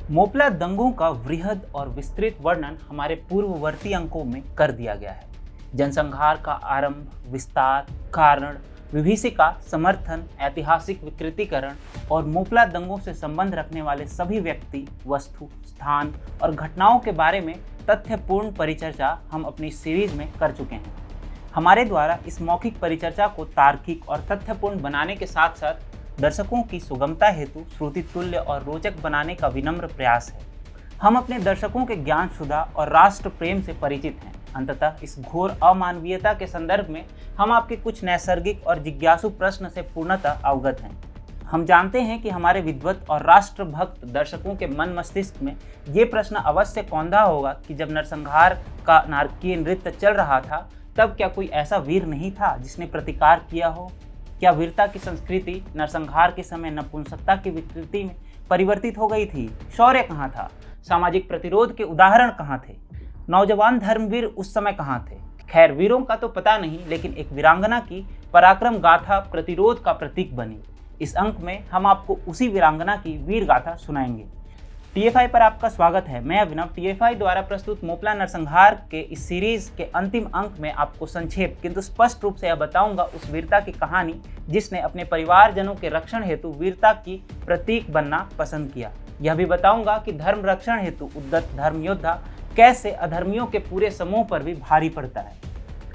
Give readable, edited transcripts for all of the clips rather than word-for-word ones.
मोपला दंगों का वृहद और विस्तृत वर्णन हमारे पूर्ववर्ती अंकों में कर दिया गया है। जनसंहार का आरंभ, विस्तार, कारण, विभीषिका, समर्थन, ऐतिहासिक विकृतीकरण और मोपला दंगों से संबंध रखने वाले सभी व्यक्ति, वस्तु, स्थान और घटनाओं के बारे में तथ्यपूर्ण परिचर्चा हम अपनी सीरीज में कर चुके हैं। हमारे द्वारा इस मौखिक परिचर्चा को तार्किक और तथ्यपूर्ण बनाने के साथ साथ दर्शकों की सुगमता हेतु श्रुति तुल्य और रोचक बनाने का विनम्र प्रयास है। हम अपने दर्शकों के ज्ञान शुदा और राष्ट्र प्रेम से परिचित हैं। अंततः इस घोर अमानवीयता के संदर्भ में हम आपके कुछ नैसर्गिक और जिज्ञासु प्रश्न से पूर्णतः अवगत हैं। हम जानते हैं कि हमारे विद्वत और राष्ट्रभक्त दर्शकों के मन मस्तिष्क में ये प्रश्न अवश्य कौंधा होगा कि जब नरसंहार का नारकीय नृत्य चल रहा था तब क्या कोई ऐसा वीर नहीं था जिसने प्रतिकार किया हो? क्या वीरता की संस्कृति नरसंहार के समय नपुंसकता की विकृति में परिवर्तित हो गई थी? शौर्य कहाँ था? सामाजिक प्रतिरोध के उदाहरण कहाँ थे? नौजवान धर्मवीर उस समय कहाँ थे? खैर, वीरों का तो पता नहीं, लेकिन एक वीरांगना की पराक्रम गाथा प्रतिरोध का प्रतीक बनी। इस अंक में हम आपको उसी वीरांगना की वीर गाथा सुनाएंगे। TFI पर आपका स्वागत है। मैं अभिनव TFI द्वारा प्रस्तुत मोपला नरसंहार के इस सीरीज के अंतिम अंक में आपको संक्षेप किंतु स्पष्ट रूप से यह बताऊंगा उस वीरता की कहानी जिसने अपने परिवारजनों के रक्षण हेतु वीरता की प्रतीक बनना पसंद किया। यह भी बताऊंगा कि धर्म रक्षण हेतु उद्यत धर्म योद्धा कैसे अधर्मियों के पूरे समूह पर भी भारी पड़ता है।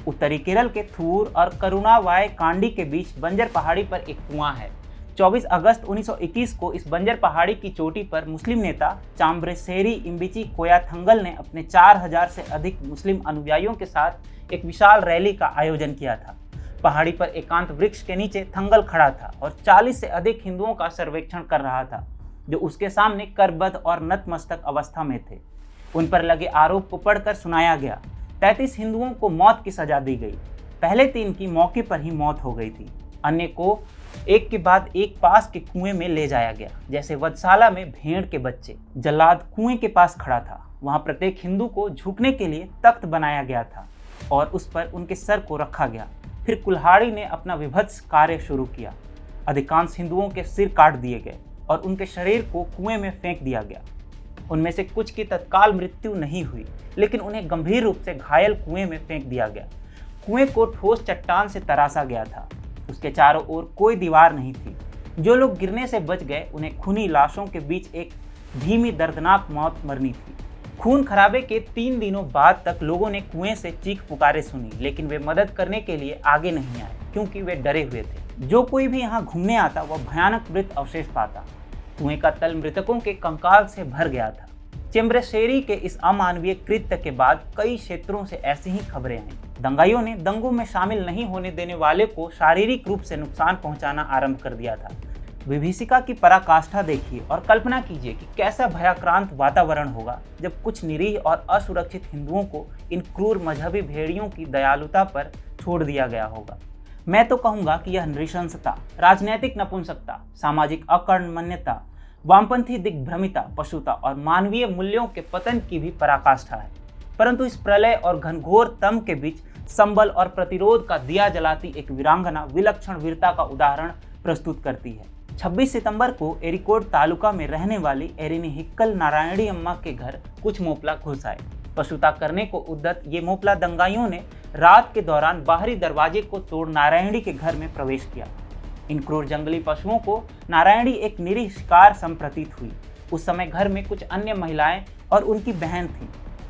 उत्तरी केरल के थूर और करुणावाय कांडी के बीच बंजर पहाड़ी पर एक कुआं है। 24 अगस्त 1921 को इस बंजर पहाड़ी की चोटी पर मुस्लिम नेता चाम्ब्रेसेरी इम्बिची कोयाथंगल ने अपने 4000 से अधिक मुस्लिम अनुयायियों के साथ एक विशाल रैली का आयोजन किया था। पहाड़ी पर एकांत वृक्ष के नीचे थंगल खड़ा था और 40 से अधिक हिंदुओं का सर्वेक्षण कर रहा था, जो उसके सामने करबद्ध और नतमस्तक अवस्था में थे। उन पर लगे आरोप को पढ़कर सुनाया गया। 33 हिंदुओं को मौत की सजा दी गई। पहले 3 की मौके पर ही मौत हो गई थी। अन्य को एक के बाद एक पास के कुएं में ले जाया गया, जैसे वधशाला में भेड़ के बच्चे। जल्लाद कुएं के पास खड़ा था। वहां प्रत्येक हिंदू को झुकने के लिए तख्त बनाया गया था और उस पर उनके सर को रखा गया। फिर कुल्हाड़ी ने अपना विभत्स कार्य शुरू किया। अधिकांश हिंदुओं के सिर काट दिए गए और उनके शरीर को कुएं में फेंक दिया गया। उनमें से कुछ की तत्काल मृत्यु नहीं हुई, लेकिन उन्हें गंभीर रूप से घायल कुएं में फेंक दिया गया। कुएं को ठोस चट्टान से तराशा गया था। उसके चारों ओर कोई दीवार नहीं थी। जो लोग गिरने से बच गए उन्हें खूनी लाशों के बीच एक धीमी दर्दनाक मौत मरनी थी। खून खराबे के 3 दिनों बाद तक लोगों ने कुएं से चीख पुकारे सुनी, लेकिन वे मदद करने के लिए आगे नहीं आए क्योंकि वे डरे हुए थे। जो कोई भी यहाँ घूमने आता वह भयानक मृत अवशेष पाता। कुएं का तल मृतकों के कंकाल से भर गया था। चेम्ब्रेसेरी के इस अमानवीय कृत्य के बाद कई क्षेत्रों से ऐसी ही खबरें आई। दंगाइयों ने दंगों में शामिल नहीं होने देने वाले को शारीरिक रूप से नुकसान पहुंचाना आरंभ कर दिया था। विभीषिका की पराकाष्ठा देखिए और कल्पना कीजिए कि कैसा भयाक्रांत वातावरण होगा जब कुछ निरीह और असुरक्षित हिंदुओं को इन क्रूर मजहबी भेड़ियों की दयालुता पर छोड़ दिया गया होगा। मैं तो कहूँगा कि यह नृशंसता, राजनैतिक नपुंसकता, सामाजिक अकर्मण्यता, वामपंथी दिग्भ्रमिता, पशुता और मानवीय मूल्यों के पतन की भी पराकाष्ठा है। परंतु इस प्रलय और घनघोर तम के बीच संबल और प्रतिरोध का दिया जलाती एक वीरांगना विलक्षण वीरता का उदाहरण प्रस्तुत करती है। 26 सितंबर को एरिकोड तालुका में रहने वाली एरिनी हिक्कल नारायणी अम्मा के घर कुछ मोपला घुस आए। पशुता करने को उद्यत ये मोपला दंगाइयों ने रात के दौरान बाहरी दरवाजे को तोड़ नारायणी के घर में प्रवेश किया। इन क्रूर जंगली पशुओं को नारायणी एक निरीह शिकार संप्रतीत हुई। उस समय घर में कुछ अन्य महिलाएं और उनकी बहन थी।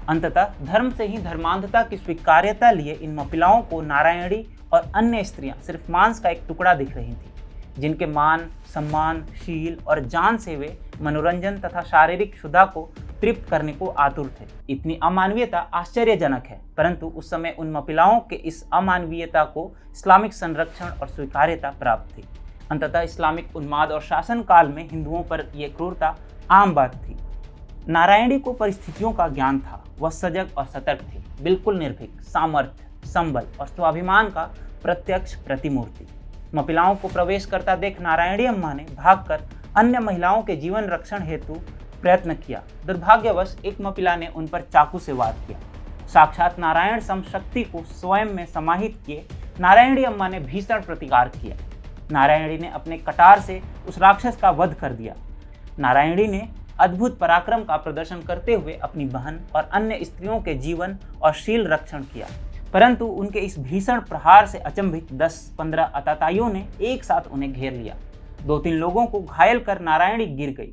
अंततः धर्म से ही धर्मांधता की स्वीकार्यता लिए इन महिलाओं को नारायणी और अन्य स्त्रियां सिर्फ मांस का एक टुकड़ा दिख रही थी, जिनके मान, सम्मान, शील और जान से वे मनोरंजन तथा शारीरिक क्षुधा को तृप्त करने को आतुर थे। इतनी अमानवीयता आश्चर्यजनक है, परंतु उस समय उन महिलाओं के इस अमानवीयता को इस्लामिक संरक्षण और स्वीकार्यता प्राप्त थी। अंततः इस्लामिक उन्माद और शासन काल में हिंदुओं पर यह क्रूरता आम बात थी। नारायणी को परिस्थितियों का ज्ञान था। वह सजग और सतर्क थी, बिल्कुल निर्भीक, सामर्थ्य, संबल और स्वाभिमान का प्रत्यक्ष प्रतिमूर्ति। महिलाओं को प्रवेश करता देख नारायणी अम्मा ने भागकर अन्य महिलाओं के जीवन रक्षण हेतु प्रयत्न किया। दुर्भाग्यवश एक महिला ने उन पर चाकू से वार किया। साक्षात नारायण समशक्ति को स्वयं में समाहित किए नारायणी अम्मा ने भीषण प्रतिकार किया। नारायणी ने अपने कटार से उस राक्षस का वध कर दिया। नारायणी ने अद्भुत पराक्रम का प्रदर्शन करते हुए अपनी बहन और अन्य स्त्रियों के जीवन और शील रक्षण किया। परंतु उनके इस भीषण प्रहार से अचंभित 10-15 आतताइयों ने एक साथ उन्हें घेर लिया। 2-3 लोगों को घायल कर नारायणी गिर गई।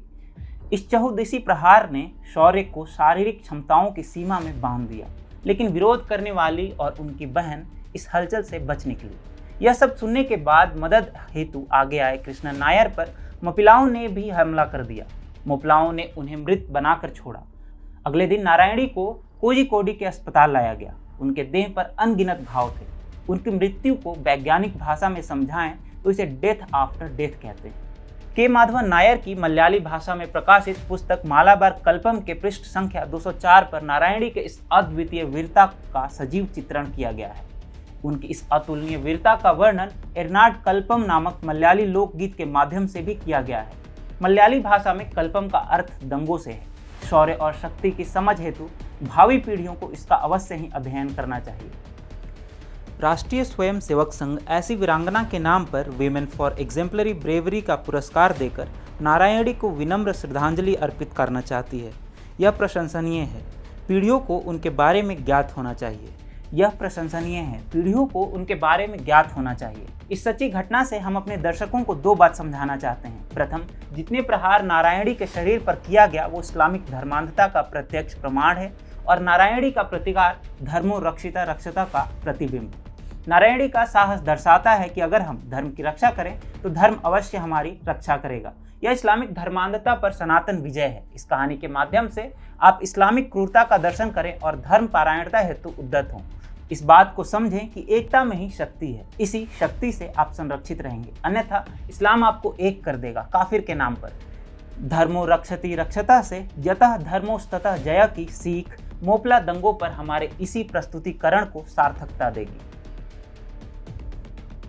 इस चहुदिशी प्रहार ने शौर्य को शारीरिक क्षमताओं की सीमा में बांध दिया, लेकिन विरोध करने वाली और उनकी बहन इस हलचल से बच निकली। यह सब सुनने के बाद मदद हेतु आगे आए कृष्णन नायर पर मोपिलाओं ने भी हमला कर दिया। मोपिलाओं ने उन्हें मृत बनाकर छोड़ा। अगले दिन नारायणी को कोझिकोड के अस्पताल लाया गया। उनके देह पर अनगिनत घाव थे। उनकी मृत्यु को वैज्ञानिक भाषा में समझाएं तो इसे डेथ आफ्टर डेथ कहते हैं। के माधवन नायर की मलयाली भाषा में प्रकाशित पुस्तक मालाबार कल्पम के पृष्ठ संख्या 204 पर नारायणी के इस अद्वितीय वीरता का सजीव चित्रण किया गया है। उनकी इस अतुलनीय वीरता का वर्णन एर्नाड कल्पम नामक मलयाली लोकगीत के माध्यम से भी किया गया है। मलयाली भाषा में कल्पम का अर्थ दंगों से है। शौर्य और शक्ति की समझ हेतु भावी पीढ़ियों को इसका अवश्य ही अध्ययन करना चाहिए। राष्ट्रीय स्वयंसेवक संघ ऐसी वीरांगना के नाम पर वीमेन फॉर एग्जेम्पलरी ब्रेवरी का पुरस्कार देकर नारायणी को विनम्र श्रद्धांजलि अर्पित करना चाहती है। यह प्रशंसनीय है। पीढ़ियों को उनके बारे में ज्ञात होना चाहिए। पीढ़ियों को उनके बारे में ज्ञात होना चाहिए। इस सच्ची घटना से हम अपने दर्शकों को 2 बात समझाना चाहते हैं। प्रथम, जितने प्रहार नारायणी के शरीर पर किया गया वो इस्लामिक धर्मांधता का प्रत्यक्ष प्रमाण है और नारायणी का प्रतिकार धर्मो रक्षिता रक्षता का प्रतिबिंब। नारायणी का साहस दर्शाता है कि अगर हम धर्म की रक्षा करें तो धर्म अवश्य हमारी रक्षा करेगा। यह इस्लामिक धर्मांधता पर सनातन विजय है। इस कहानी के माध्यम से आप इस्लामिक क्रूरता का दर्शन करें और धर्म पारायणता हेतु उद्यत हों। इस बात को समझें कि एकता में ही शक्ति है। इसी शक्ति से आप संरक्षित रहेंगे, अन्यथा इस्लाम आपको एक कर देगा काफिर के नाम पर। धर्मो रक्षति रक्षता से यतः धर्मोस्ततः जय की सीख मोपला दंगों पर हमारे इसी प्रस्तुतिकरण को सार्थकता देगी।